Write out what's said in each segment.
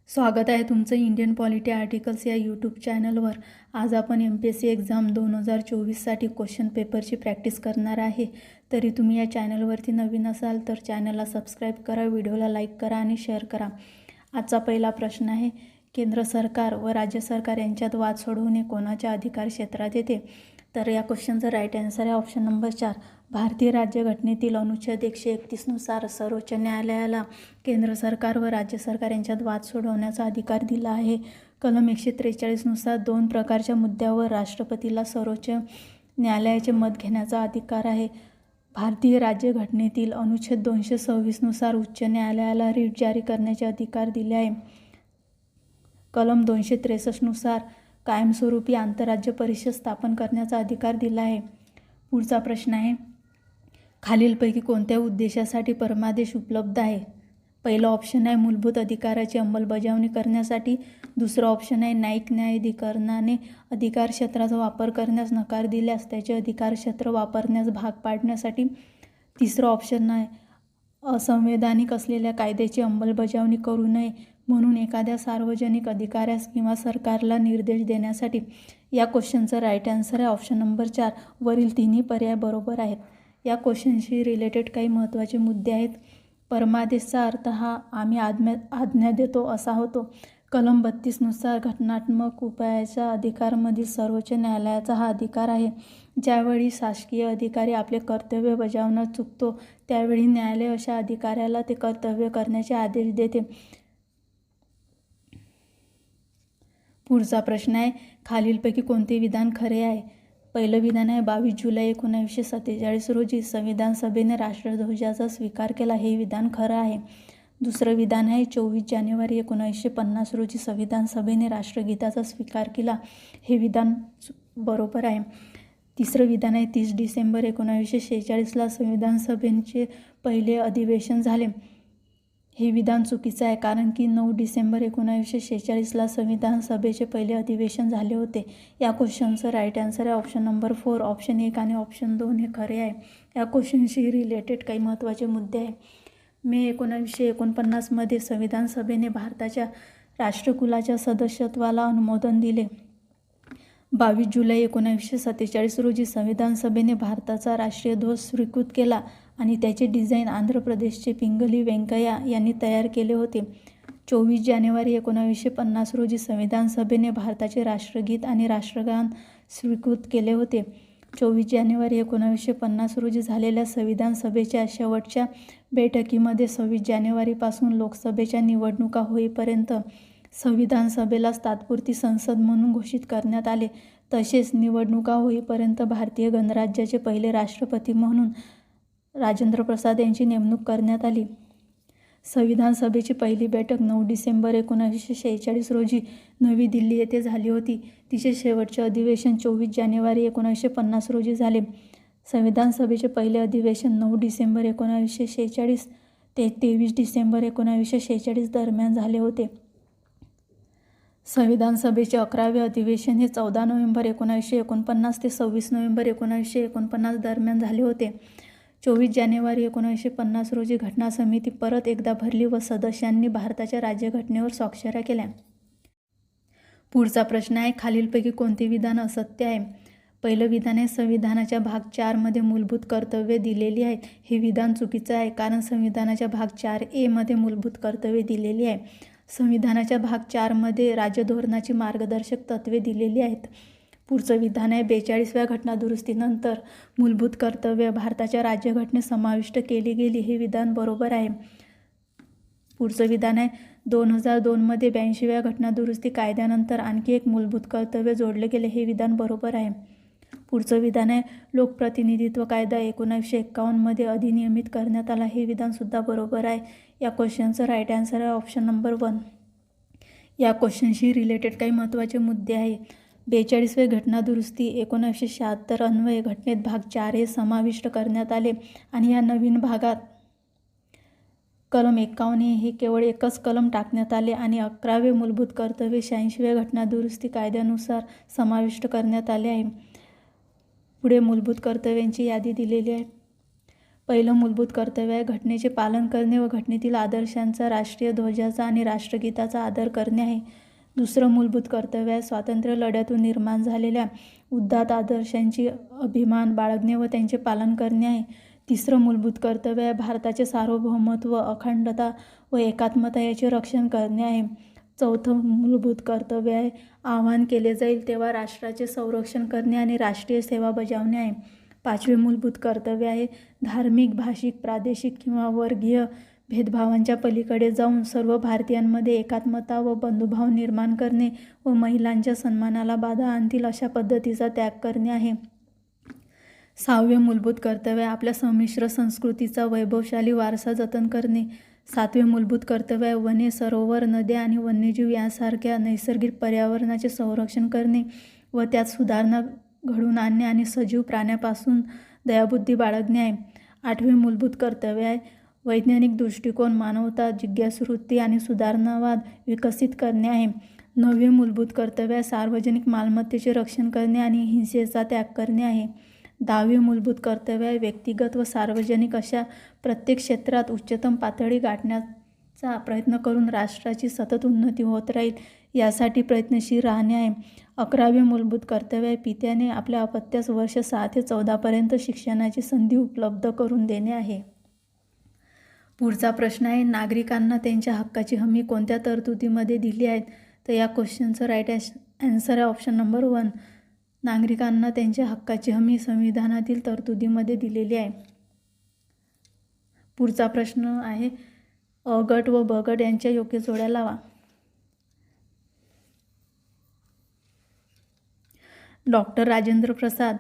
स्वागत आहे तुमचं इंडियन पॉलिटी आर्टिकल्स या यूट्यूब चॅनलवर। आज आपण MPSC एक्झाम 2024साठी क्वेश्चन पेपरची प्रॅक्टिस करणार आहे। तरी तुम्ही या चॅनलवरती नवीन असाल तर चॅनलला सबस्क्राईब करा, व्हिडिओला लाईक करा आणि शेअर करा। आजचा पहिला प्रश्न आहे, केंद्र सरकार व राज्य सरकार यांच्यात वाद सोडवणे कोणाच्या अधिकार क्षेत्रात येते? तर या क्वेश्चनचा राईट आन्सर आहे ऑप्शन नंबर 4। भारतीय राज्यघटनेतील अनुच्छेद 131 नुसार सर्वोच्च न्यायालयाला केंद्र सरकार व राज्य सरकार यांच्यात वाद सोडवण्याचा अधिकार दिला आहे। कलम 143 नुसार 2 प्रकारच्या मुद्द्यावर राष्ट्रपतीला सर्वोच्च न्यायालयाचे मत घेण्याचा अधिकार आहे। भारतीय राज्यघटनेतील अनुच्छेद 226 नुसार उच्च न्यायालयाला रिट जारी करण्याचे अधिकार दिले आहे। कलम 263 नुसार कायमस्वरूपी आंतरराज्य परिषद स्थापन करण्याचा अधिकार दिला आहे। पुढचा प्रश्न आहे, खालीलपैकी कोणत्या उद्देशासाठी परमादेश उपलब्ध आहे? पहिला ऑप्शन आहे मूलभूत अधिकाराची अंमलबजावणी करण्यासाठी, दुसरा ऑप्शन आहे न्यायिक न्यायाधिकरणाने अधिकार क्षेत्राचा वापर करण्यास नकार दिल्यास त्याचे अधिकार क्षेत्र वापरण्यास भाग पाडण्यासाठी, तिसरा ऑप्शन आहे असंवैधानिक असलेल्या कायद्याची अंमलबजावणी करू नये म्हणून एखाद्या सार्वजनिक अधिकाऱ्यास किंवा सरकारला निर्देश देण्यासाठी। या क्वेश्चनचा राईट आन्सर आहे ऑप्शन नंबर 4। वरील तिन्ही पर्याय बरोबर आहेत। या क्वेश्चनशी रिलेटेड काही महत्त्वाचे मुद्दे आहेत। परमादेशचा अर्थ हा आम्ही आज्ञा देतो असा होतो। कलम 32 नुसार घटनात्मक उपायाच्या अधिकारामधील सर्वोच्च न्यायालयाचा हा अधिकार आहे। ज्यावेळी शासकीय अधिकारी आपले कर्तव्य बजावण्यात चुकतो त्यावेळी न्यायालय अशा अधिकाऱ्याला ते कर्तव्य करण्याचे आदेश देते। पुढचा प्रश्न आहे, खालीलपैकी कोणते विधान खरे आहे? पहिलं विधान आहे 22 जुलै 1947 रोजी संविधान सभेने राष्ट्रध्वजाचा स्वीकार केला, हे विधान खरं आहे। दुसरं विधान आहे 24 जानेवारी 1950 रोजी संविधान सभेने राष्ट्रगीताचा स्वीकार केला, हे विधान बरोबर आहे। तिसरं विधान आहे 30 डिसेंबर 1946ला संविधान सभेचे पहिले अधिवेशन झाले, हे विधान चुकीचं आहे कारण की 9 डिसेंबर 1946ला संविधान सभेचे पहिले अधिवेशन झाले होते। या क्वेश्चनचं राईट आन्सर आहे ऑप्शन नंबर 4। ऑप्शन 1 आणि ऑप्शन 2 हे खरे आहे। या क्वेश्चनशी रिलेटेड काही महत्त्वाचे मुद्दे आहे। मे 1949मध्ये संविधान सभेने भारताच्या राष्ट्रकुलाच्या सदस्यत्वाला अनुमोदन दिले। 22 जुलै 1947 रोजी संविधान सभेने भारताचा राष्ट्रीय ध्वज स्वीकृत केला आणि त्याचे डिझाईन आंध्र प्रदेशचे पिंगली व्यंकय्या यांनी तयार केले होते। 24 जानेवारी 1950 रोजी संविधान सभेने भारताचे राष्ट्रगीत आणि राष्ट्रगान स्वीकृत केले होते। 24 जानेवारी 1950 रोजी झालेल्या संविधान सभेच्या शेवटच्या बैठकीमध्ये 26 जानेवारीपासून लोकसभेच्या निवडणुका होईपर्यंत संविधान सभेलाच तात्पुरती संसद म्हणून घोषित करण्यात आले। तसेच निवडणुका होईपर्यंत भारतीय गणराज्याचे पहिले राष्ट्रपती म्हणून राजेंद्र प्रसाद यांची नेमणूक करण्यात आली। संविधान सभेची पहिली बैठक 9 डिसेंबर 1946 रोजी नवी दिल्ली येथे झाली होती। तिचे शेवटचे अधिवेशन 24 जानेवारी 1950 रोजी झाले। संविधान सभेचे पहिले अधिवेशन 9 डिसेंबर 1946 ते 23 डिसेंबर 1946 दरम्यान झाले होते। संविधान सभेचे 11वे अधिवेशन हे 14 नोव्हेंबर 1949 ते 26 नोव्हेंबर 1949 दरम्यान झाले होते। 24 जानेवारी 1950 रोजी घटना समिती परत एकदा भरली व सदस्यांनी भारताच्या राज्यघटनेवर स्वाक्षऱ्या केल्या। पुढचा प्रश्न आहे, खालीलपैकी कोणते विधान असत्य आहे? पहिलं विधान आहे संविधानाच्या भाग 4 मध्ये मूलभूत कर्तव्ये दिलेली आहेत, हे विधान चुकीचं आहे कारण संविधानाच्या भाग 4A मध्ये मूलभूत कर्तव्ये दिलेली आहे। संविधानाच्या भाग 4 मध्ये राज्यधोरणाची मार्गदर्शक तत्त्वे दिलेली आहेत। पुढचं विधान आहे 42व्या घटनादुरुस्तीनंतर मूलभूत कर्तव्य भारताच्या राज्यघटनेत समाविष्ट केली गेली, हे विधान बरोबर आहे। पुढचं विधान आहे 2002 मध्ये 82व्या घटनादुरुस्ती कायद्यानंतर आणखी एक मूलभूत कर्तव्य जोडले गेले, हे विधान बरोबर आहे। पुढचं विधान आहे लोकप्रतिनिधित्व कायदा 1951 मध्ये अधिनियमित करण्यात आला, हे विधानसुद्धा बरोबर आहे। या क्वेश्चनचं राईट आन्सर आहे ऑप्शन नंबर 1। या क्वेश्चनशी रिलेटेड काही महत्त्वाचे मुद्दे आहेत। 42वे घटनादुरुस्ती 1976 अन्वये घटनेत भाग 4A समाविष्ट करण्यात आले आणि या नवीन भागात कलम 51A हे केवळ एकच कलम टाकण्यात आले आणि 11वे मूलभूत कर्तव्य 86व्या घटनादुरुस्ती कायद्यानुसार समाविष्ट करण्यात आले आहे। पुढे मूलभूत कर्तव्यांची यादी दिलेली आहे। पहिलं मूलभूत कर्तव्य आहे घटनेचे पालन करणे व घटनेतील आदर्शांचा, राष्ट्रीय ध्वजाचा आणि राष्ट्रगीताचा आदर करणे आहे. दुसरं मूलभूत कर्तव्य आहे स्वातंत्र्य लढ्यातून निर्माण झालेल्या उदात्त आदर्शांची अभिमान बाळगणे व त्यांचे पालन करणे आहे. तिसरं मूलभूत कर्तव्य आहे भारताचे सार्वभौमत्व, अखंडता व एकात्मता याचे रक्षण करणे आहे. चौथं मूलभूत कर्तव्य आहे आवाहन केले जाईल तेव्हा राष्ट्राचे संरक्षण करणे आणि राष्ट्रीय सेवा बजावणे आहे. पाचवे मूलभूत कर्तव्य आहे धार्मिक, भाषिक, प्रादेशिक किंवा वर्गीय भेदभावांच्या पलीकडे जाऊन सर्व भारतीयांमध्ये एकात्मता व बंधुभाव निर्माण करणे व महिलांच्या सन्मानाला बाधा आणतील अशा पद्धतीचा त्याग करणे आहे. सहावे मूलभूत कर्तव्य आपल्या संमिश्र संस्कृतीचा वैभवशाली वारसा जतन करणे. सातवे मूलभूत कर्तव्य आहे वने, सरोवर, नद्या आणि वन्यजीव यांसारख्या नैसर्गिक पर्यावरणाचे संरक्षण करणे व त्यात सुधारणा घडवून आणणे आणि सजीव प्राण्यापासून दयाबुद्धी बाळगणे आहे. आठवे मूलभूत कर्तव्य आहे वैज्ञानिक दृष्टिकोन, मानवता, जिज्ञासूवृत्ती आणि सुधारणावाद विकसित करणे आहे. नववे मूलभूत कर्तव्य आहे सार्वजनिक मालमत्तेचे रक्षण करणे आणि हिंसेचा त्याग करणे आहे. दहावे मूलभूत कर्तव्य आहे व्यक्तिगत व सार्वजनिक अशा प्रत्येक क्षेत्रात उच्चतम पातळी गाठण्याचा प्रयत्न करून राष्ट्राची सतत उन्नती होत राहील यासाठी प्रयत्नशील राहणे आहे. 11वे मूलभूत कर्तव्य आहे पित्याने आपल्या अपत्यास वर्ष 6 ते 14 पर्यंत शिक्षणाची संधी उपलब्ध करून देणे आहे. पुढचा प्रश्न आहे नागरिकांना त्यांच्या हक्काची हमी कोणत्या तरतुदीमध्ये दिली आहेत. तर या क्वेश्चनचं राईट आन्सर आहे ऑप्शन नंबर 1. नागरिकांना त्यांच्या हक्काची हमी संविधानातील तरतुदीमध्ये दिलेली आहे. पुढचा प्रश्न आहे अ गट व ब गट यांच्या योग्य जोड्या लावा. डॉक्टर राजेंद्र प्रसाद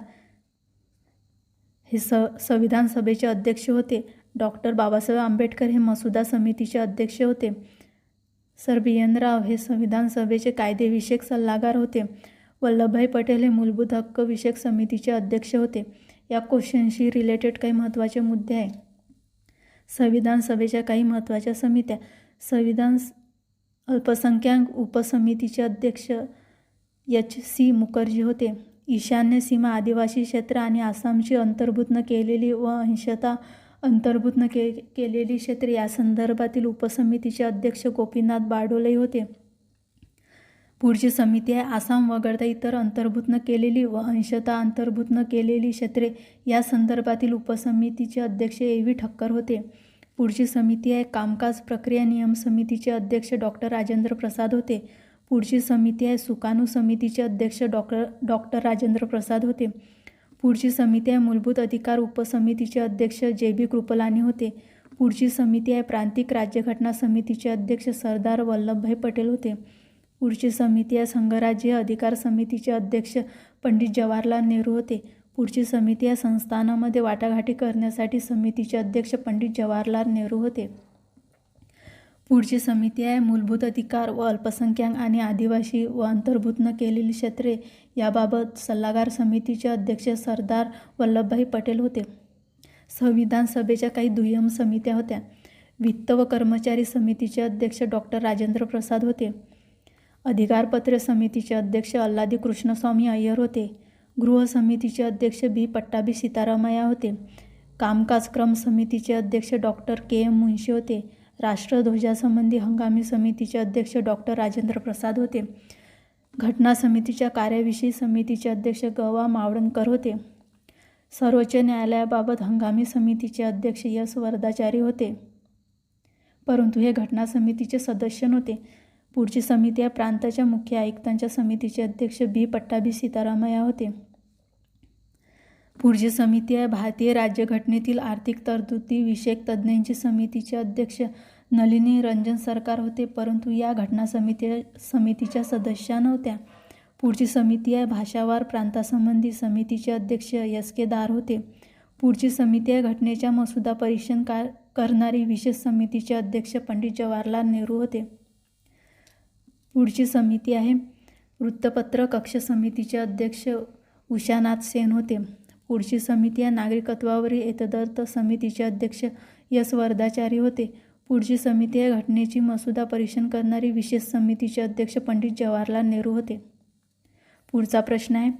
हे संविधान सभेचे अध्यक्ष होते. डॉक्टर बाबासाहेब आंबेडकर हे मसुदा समितीचे अध्यक्ष होते. सर बी एन राव हे संविधान सभेचे कायदेविषयक सल्लागार होते. वल्लभभाई पटेल हे मूलभूत हक्क विषयक समितीचे अध्यक्ष होते. या क्वेश्चनशी रिलेटेड काही महत्त्वाचे मुद्दे आहे. संविधान सभेच्या काही महत्त्वाच्या समित्या. संविधान अल्पसंख्याक उपसमितीचे अध्यक्ष एच.सी. मुखर्जी होते. ईशान्य सीमा, आदिवासी क्षेत्र आणि आसामची अंतर्भूत न केलेली व अंशतः अंतर्भूत न केलेली क्षेत्रे या संदर्भातील उपसमितीचे अध्यक्ष गोपीनाथ बारडोले होते. पुढची समिती आहे आसाम वगळता इतर अंतर्भूत न केलेली व अंशतः अंतर्भूत न केलेली क्षेत्रे या संदर्भातील उपसमितीचे अध्यक्ष ए.व्ही. ठक्कर होते. पुढची समिती आहे कामकाज प्रक्रिया नियम समितीचे अध्यक्ष डॉक्टर राजेंद्र प्रसाद होते. पुढची समिती आहे सुकाणू समितीचे अध्यक्ष डॉक्टर राजेंद्र प्रसाद होते. पुढची समिती आहे मूलभूत अधिकार उपसमितीचे अध्यक्ष जे.बी. कृपलानी होते. पुढची समिती आहे प्रांतिक राज्यघटना समितीचे अध्यक्ष सरदार वल्लभभाई पटेल होते. पुढची समिती आहे संघराज्य अधिकार समितीचे अध्यक्ष पंडित जवाहरलाल नेहरू होते. पुढची समिती आहे संस्थानामध्ये वाटाघाटी करण्यासाठी समितीचे अध्यक्ष पंडित जवाहरलाल नेहरू होते. पुढची समिती आहे मूलभूत अधिकार व अल्पसंख्याक आणि आदिवासी व अंतर्भूत न केलेली क्षेत्रे याबाबत सल्लागार समितीचे अध्यक्ष सरदार वल्लभभाई पटेल होते. संविधान सभेच्या काही दुय्यम समित्या होत्या. वित्त व कर्मचारी समितीचे अध्यक्ष डॉक्टर राजेंद्र प्रसाद होते. अधिकारपत्र समितीचे अध्यक्ष अल्लादी कृष्णस्वामी अय्यर होते. गृह समितीचे अध्यक्ष बी. पट्टाभी सीतारामय्या होते. कामकाज क्रम समितीचे अध्यक्ष डॉक्टर के.एम. मुन्शी होते. राष्ट्रध्वजासंबंधी हंगामी समितीचे अध्यक्ष डॉक्टर राजेंद्र प्रसाद होते. घटना समितीच्या कार्याविषयी समितीचे अध्यक्ष ग.वा. मावळणकर होते. सर्वोच्च न्यायालयाबाबत हंगामी समितीचे अध्यक्ष एस. वरदाचारी होते, परंतु हे घटना समितीचे सदस्य नव्हते. पुढची समिती आहे प्रांताच्या मुख्य आयुक्तांच्या समितीचे अध्यक्ष बी. पट्टाभी सीतारामय्या होते. पुढची समिती आहे भारतीय राज्यघटनेतील आर्थिक तरतुदी विषयक तज्ज्ञांची समितीचे अध्यक्ष नलिनी रंजन सरकार होते, परंतु या घटना समितीच्या सदस्या नव्हत्या. पुढची समिती आहे भाषावार प्रांतासंबंधी समितीचे अध्यक्ष एस. के. दार होते. पुढची समिती आहे घटनेच्या मसुदा परीक्षण करणारी विशेष समितीचे अध्यक्ष पंडित जवाहरलाल नेहरू होते. पुढची समिती आहे वृत्तपत्र कक्ष समितीचे अध्यक्ष उषानाथ सेन होते. पुढची समिती आहे नागरिकत्वावरील एतदर्थ समितीचे अध्यक्ष एस. वरदाचारी होते. पुढची समिती आहे घटनेची मसुदा परीक्षण करणारी विशेष समितीचे अध्यक्ष पंडित जवाहरलाल नेहरू होते. पुढचा प्रश्न आहे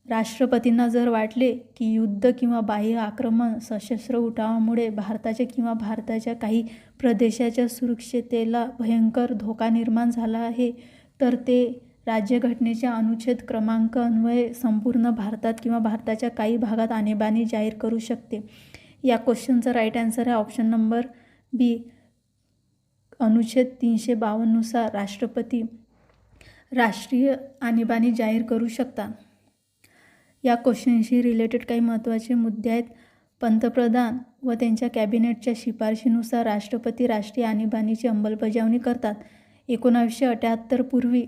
राष्ट्रपतींना जर वाटले की युद्ध किंवा बाह्य आक्रमण सशस्त्र उठावामुळे भारताच्या काही प्रदेशाच्या सुरक्षिततेला भयंकर धोका निर्माण झाला आहे, तर ते राज्यघटनेच्या अनुच्छेद क्रमांक अन्वये संपूर्ण भारतात किंवा भारताच्या काही भागात आणीबाणी जाहीर करू शकते. या क्वेश्चनचा राईट आन्सर आहे ऑप्शन नंबर बी. अनुच्छेद 352 नुसार राष्ट्रपती राष्ट्रीय आणीबाणी जाहीर करू शकतात. या क्वेश्चनशी रिलेटेड काही महत्त्वाचे मुद्दे आहेत. पंतप्रधान व त्यांच्या कॅबिनेटच्या शिफारशीनुसार राष्ट्रपती राष्ट्रीय आणीबाणीची अंमलबजावणी करतात. 1978 पूर्वी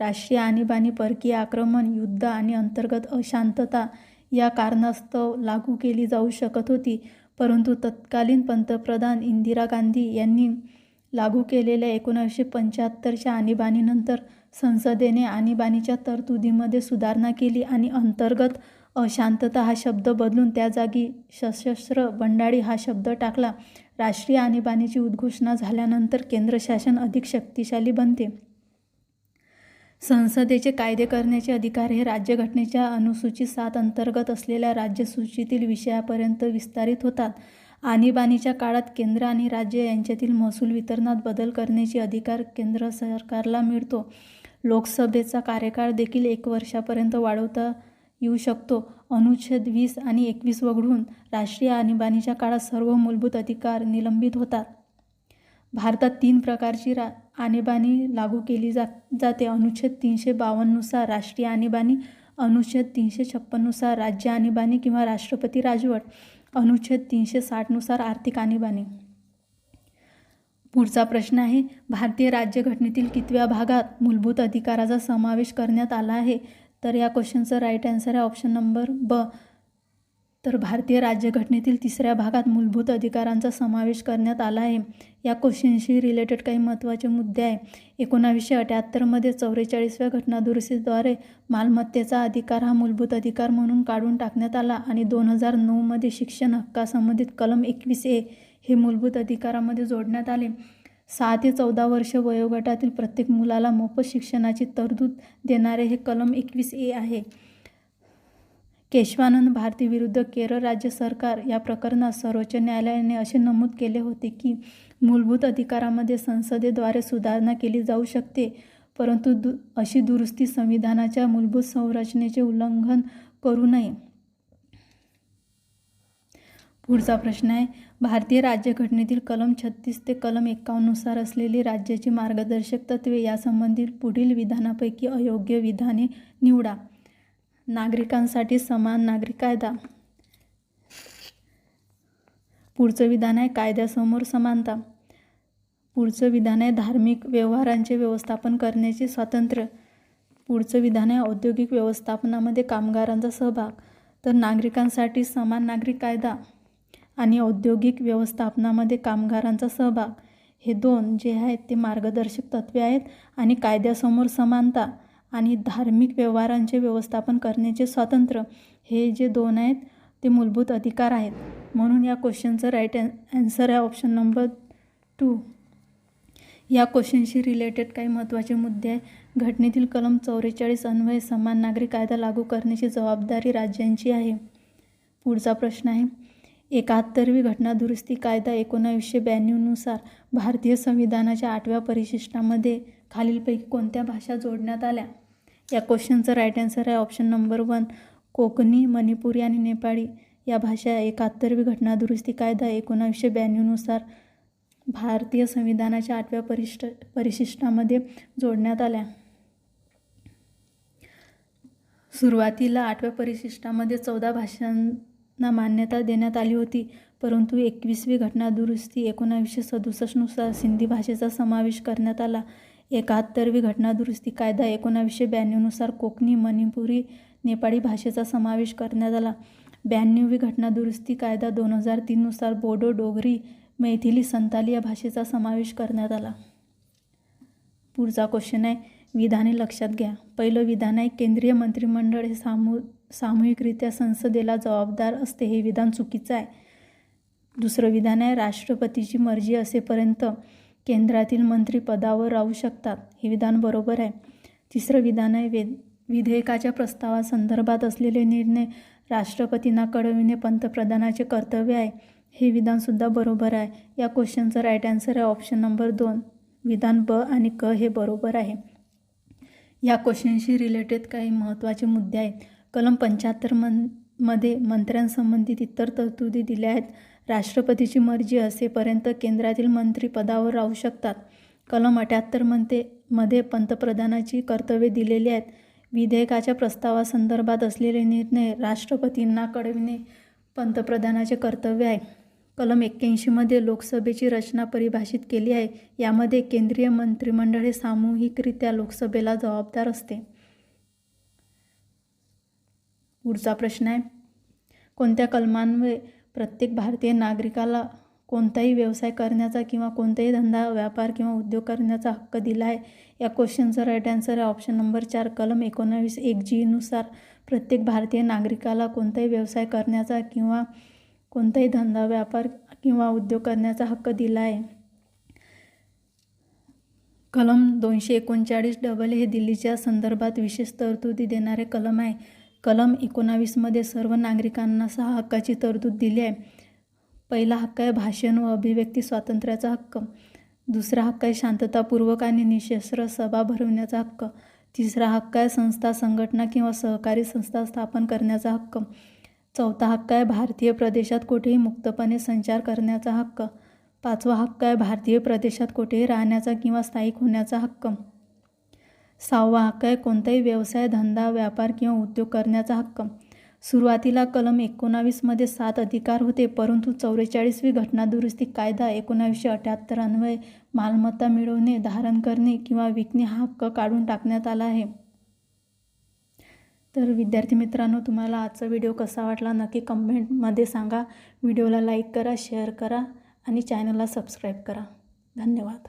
राष्ट्रीय आणीबाणी परकीय आक्रमण, युद्ध आणि अंतर्गत अशांतता या कारणास्तव लागू केली जाऊ शकत होती, परंतु तत्कालीन पंतप्रधान इंदिरा गांधी यांनी लागू केलेल्या 1975च्या आणीबाणीनंतर संसदेने आणीबाणीच्या तरतुदीमध्ये सुधारणा केली आणि अंतर्गत अशांतता हा शब्द बदलून त्या जागी सशस्त्र बंडाळी हा शब्द टाकला. राष्ट्रीय आणीबाणीची उद्घोषणा झाल्यानंतर केंद्र शासन अधिक शक्तिशाली बनते. संसदेचे कायदे करण्याचे अधिकार हे राज्यघटनेच्या अनुसूची 7 अंतर्गत असलेल्या राज्यसूचीतील विषयापर्यंत विस्तारित होतात. आणीबाणीच्या काळात केंद्र आणि राज्य यांच्यातील महसूल वितरणात बदल करण्याचे अधिकार केंद्र सरकारला मिळतो. लोकसभेचा कार्यकाळ देखील 1 वर्षापर्यंत वाढवता येऊ शकतो. अनुच्छेद 20 आणि 21 वगळून राष्ट्रीय आणीबाणीच्या काळात सर्व मूलभूत अधिकार निलंबित होतात. भारतात 3 प्रकारची आणीबाणी लागू केली जाते. अनुच्छेद 352 नुसार राष्ट्रीय आणीबाणी, अनुच्छेद 356 नुसार राज्य आणीबाणी किंवा राष्ट्रपती राजवट, अनुच्छेद 360 नुसार आर्थिक आणीबाणी. पुढचा प्रश्न आहे, भारतीय राज्यघटनेतील कितव्या भागात मूलभूत अधिकाराचा समावेश करण्यात आला आहे? तर या क्वेश्चनचं राईट आन्सर आहे ऑप्शन नंबर ब. तर भारतीय राज्यघटनेतील 3ऱ्या भागात मूलभूत अधिकारांचा समावेश करण्यात आला आहे. या क्वेश्चनशी रिलेटेड काही महत्त्वाचे मुद्दे आहे. 1978 44व्या घटनादुरुस्तीद्वारे मालमत्तेचा अधिकार हा मूलभूत अधिकार म्हणून काढून टाकण्यात आला आणि 2009 शिक्षण हक्कासंबंधित कलम 21A हे मूलभूत अधिकारामध्ये जोडण्यात आले. 6 ते 14 वर्ष वयोगटातील प्रत्येक मुलाला मोफत शिक्षणाची तरतूद देणारे हे कलम 21A आहे. केशवानंद भारती विरुद्ध केरळ राज्य सरकार या प्रकरणात सर्वोच्च न्यायालयाने असे नमूद केले होते की मूलभूत अधिकारामध्ये संसदेद्वारे सुधारणा केली जाऊ शकते, परंतु अशी दुरुस्ती संविधानाच्या मूलभूत संरचनेचे उल्लंघन करू नये. पुढचा प्रश्न आहे, भारतीय राज्यघटनेतील कलम 36 ते कलम 51 नुसार असलेली राज्याची मार्गदर्शक तत्त्वे यासंबंधी पुढील विधानापैकी अयोग्य विधाने निवडा. नागरिकांसाठी समान नागरिक कायदा. पुढचं विधान आहे कायद्यासमोर समानता. पुढचं विधान आहे धार्मिक व्यवहारांचे व्यवस्थापन करण्याचे स्वातंत्र्य. पुढचं विधान आहे औद्योगिक व्यवस्थापनामध्ये कामगारांचा सहभाग. तर नागरिकांसाठी समान नागरिक कायदा आणि औद्योगिक व्यवस्थापनामध्ये कामगारांचा सहभाग हे 2 जे आहेत ते मार्गदर्शक तत्त्वे आहेत आणि कायद्यासमोर समानता आणि धार्मिक व्यवहारांचे व्यवस्थापन करण्याचे स्वातंत्र्य हे जे 2 आहेत ते मूलभूत अधिकार आहेत. म्हणून या क्वेश्चनचं राईट आन्सर आहे ऑप्शन नंबर 2. या क्वेश्चनशी रिलेटेड काही महत्त्वाचे मुद्दे आहे. घटनेतील कलम 44 अन्वये समान नागरिक कायदा लागू करण्याची जबाबदारी राज्यांची आहे. पुढचा प्रश्न आहे, 71वी घटनादुरुस्ती कायदा 1992 नुसार भारतीय संविधानाच्या 8व्या परिशिष्टामध्ये खालीलपैकी कोणत्या भाषा जोडण्यात आल्या? या क्वेश्चनचं राईट आन्सर आहे ऑप्शन नंबर 1. कोकणी, मणिपुरी आणि नेपाळी या भाषा 71वी घटनादुरुस्ती कायदा 1992 नुसार भारतीय संविधानाच्या 8व्या परिशिष्टामध्ये जोडण्यात आल्या. सुरुवातीला 8व्या परिशिष्टामध्ये 14 भाषांना मान्यता देण्यात आली होती, परंतु 21वी घटनादुरुस्ती 1967 नुसार सिंधी भाषेचा समावेश करण्यात आला. 71वी घटनादुरुस्ती कायदा 1992 नुसार कोकणी, मणिपुरी, नेपाळी भाषेचा समावेश करण्यात आला. 92वी घटनादुरुस्ती कायदा 2003 नुसार बोडो, डोगरी, मैथिली, संताली या भाषेचा समावेश करण्यात आला. पुढचा क्वेश्चन आहे, विधाने लक्षात घ्या. पहिलं विधान आहे केंद्रीय मंत्रिमंडळ हे सामूहिकरित्या संसदेला जबाबदार असते. हे विधान चुकीचं आहे. दुसरं विधान आहे राष्ट्रपतीची मर्जी असेपर्यंत केंद्रातील मंत्री पदावर राहू शकतात. हे विधान बरोबर आहे. तिसरं विधान आहे विधेयकाच्या प्रस्तावासंदर्भात असलेले निर्णय राष्ट्रपतींना कळविणे पंतप्रधानाचे कर्तव्य आहे. हे विधानसुद्धा बरोबर आहे. या क्वेश्चनचं राईट आन्सर आहे ऑप्शन नंबर 2. विधान ब आणि क हे बरोबर आहे. या क्वेश्चनशी रिलेटेड काही महत्त्वाचे मुद्दे आहेत. कलम 75 मध्ये मंत्र्यांसंबंधित इतर तरतुदी दिल्या आहेत. राष्ट्रपतीची मर्जी असेपर्यंत केंद्रातील मंत्री पदावर राहू शकतात. कलम 78 मध्ये पंतप्रधानाची कर्तव्ये दिलेली आहेत. विधेयकाच्या प्रस्तावासंदर्भात असलेले निर्णय राष्ट्रपतींना कळविणे पंतप्रधानाचे कर्तव्य आहे. कलम 81 मध्ये लोकसभेची रचना परिभाषित केली आहे. यामध्ये केंद्रीय मंत्रिमंडळ हे सामूहिकरित्या लोकसभेला जबाबदार असते. पुढचा प्रश्न आहे, कोणत्या कलमान्वये प्रत्येक भारतीय नागरिकाला कोणताही व्यवसाय करण्याचा किंवा कोणताही धंदा, व्यापार किंवा उद्योग करण्याचा हक्क दिला आहे? या क्वेश्चनचा राईट आन्सर आहे ऑप्शन नंबर 4. कलम 19(1)(g) नुसार प्रत्येक भारतीय नागरिकाला कोणताही व्यवसाय करण्याचा किंवा कोणताही धंदा, व्यापार किंवा उद्योग करण्याचा हक्क दिला आहे. कलम 239 हे दिल्लीच्या संदर्भात विशेष तरतुदी देणारे कलम आहे. कलम 19 मध्ये सर्व नागरिकांना 6 हक्काची तरतूद दिली आहे. पहिला हक्क आहे भाषण व अभिव्यक्ती स्वातंत्र्याचा हक्क. दुसरा हक्क आहे शांततापूर्वक आणि निःशस्त्र सभा भरवण्याचा हक्क. तिसरा हक्क आहे संस्था, संघटना किंवा सहकारी संस्था स्थापन करण्याचा हक्क. चौथा हक्क आहे भारतीय प्रदेशात कोठेही मुक्तपणे संचार करण्याचा हक्क. पाचवा हक्क आहे भारतीय प्रदेशात कोठेही राहण्याचा किंवा स्थायिक होण्याचा हक्क. सहावा हक्क आहे कोणताही व्यवसाय, धंदा, व्यापार किंवा उद्योग करण्याचा हक्क. सुरुवातीला कलम 19 मध्ये 7 अधिकार होते, परंतु 44वी घटनादुरुस्ती कायदा 1978 अन्वये मालमत्ता मिळवणे, धारण करणे किंवा विकणे हा हक्क काढून टाकण्यात आला आहे. तर विद्यार्थी मित्रांनो, तुम्हाला आजचा व्हिडिओ कसा वाटला नक्की कमेंटमध्ये सांगा. व्हिडिओला लाईक करा, शेअर करा आणि चॅनलला सबस्क्राईब करा. धन्यवाद.